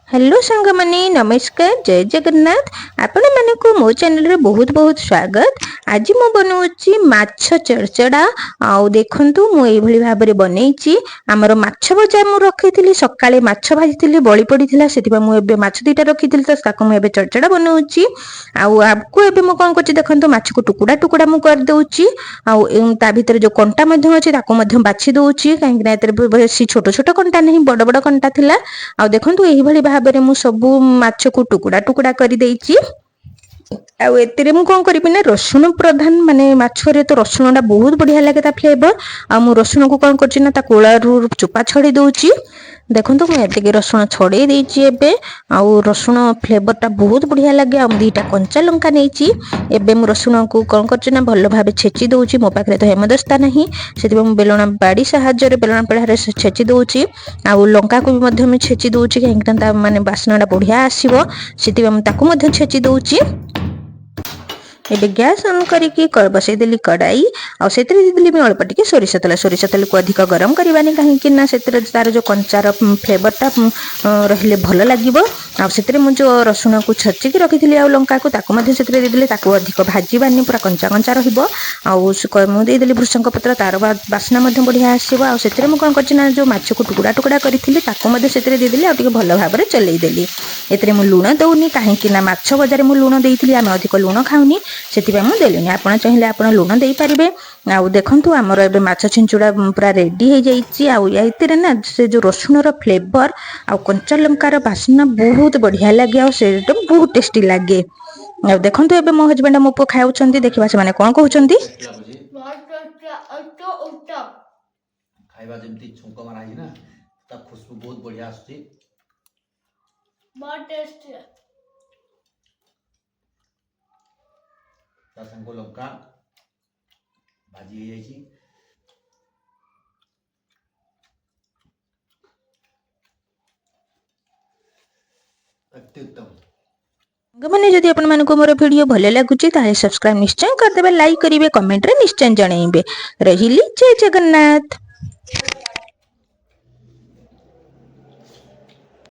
Hello सांग माने नमस्कार जय जगन्नाथ आपण मानक मो चैनल रे बहुत बहुत स्वागत। आज मु बनाऊची माछ चरचड़ा आउ देखंतु मु एई भली भाबरे बनैची। हमर माछ भजा मु रखिथिली सकाळे माछ भाजिथिली बळी पडिथिला सेतिबा मु एबे माछ दीटा रखिथिली त ताको मु एबे चरचड़ा बनाऊची। आउ आपको एबे मु कोन करची देखंतु माछ को टुकुडा टुकुडा मु कर दउची। आउ ता भितर जो कंटा मध्य अछि ताको मध्य बाछि दउची काहे कि ना एतरे बेसी छोट छोट कंटा नहीं बड़ बड़ कंटा थिला। आउ देखंतु एही भली भाबरे मु सबु माछ को टुकुडा टुकुडा करि देइची। आउ एतिरे मु कोन करिबि ना रसुण प्रधान माने माछरे तो रसुणटा बहुत बढ़िया लागे ता फ्लेवर। आ मु रसुण को कोन करची ना ता कोळारू चोपा छडी दउची। देखंतु मु एतिके रसुण छडे देइची एबे। आउ रसुण फ्लेवरटा बहुत बढ़िया लागे। आ दीटा कंचा लंका नेइची एबे मु रसुण को कोन करची ना भलो भाबे छेची दउची। मो पाखरे तो हेमदस्ता नाही सेतिबे मु बेलणा बाडी साहाଯ୍ୟରେ बेलणा पेढारे छेची दउची। आउ लंका को भी मध्य में छेची दउची काहे ता माने बासनाटा बढ़िया आसीबो सेतिबे मु ताको मध्य छेची दउची। एबे गैस ऑन करिकी बसई देली कड़ाई आ सेतरे देली मी अल्प टिके सोरिष तेल को अधिक गरम करबानी काहे कि ना सेतरे तार जो कंचार फ्लेवरटा रहले भलो लागिबो। आ सेतरे मु जो रसुण को छच्ची की रखिथिली आ लंका को ताको मध्ये सेतरे दे देले ताको अधिक भाजीबानी पूरा कंचा कंचा रहिबो। आ मु दे देली भृषंग पत्र तार बासना मध्ये बढ़िया आसीबो। आ सेतरे मु कोन करछि ना जो माछ को टुकुडा टुकुडा करिथिली ताको मध्ये सेतरे दे देली आ टिके भलो भाबरे चलेई देली। एतरे मु लूण दउनी काहे कि ना माछ बजारे मु लूण देइथिली आमे अधिक लूण खाउनी सेतिबा मु देलिनी। आपण चाहिले आपण लूण देई परिबे। आ देखंतु हमर एबे माछ छिंचुडा पूरा रेडी हे जाईची। आ एतिरे ना से जो रसुण रो फ्लेवर आ कंचा लंकार बासना बहुत बढ़िया लागे आ सेटा बहुत टेस्टी लागे। आ देखंतु एबे मो हस्बैंड मो पो खाउछंती देखिबा से माने कोन कहउछंती खाइबा जेमती छुंक मारा है ना ता खुशबू बहुत बढ़िया आछी बहुत टेस्टी है। ता संग लंका भाजी हे जाईची अत्युत्तम। माने जदि आपण मानको मोर वीडियो भले लागुची ताहे सब्सक्राइब निश्चय कर देबे लाइक करिवे कमेंट रे निश्चय जणाइबे। रहिली जय जगन्नाथ।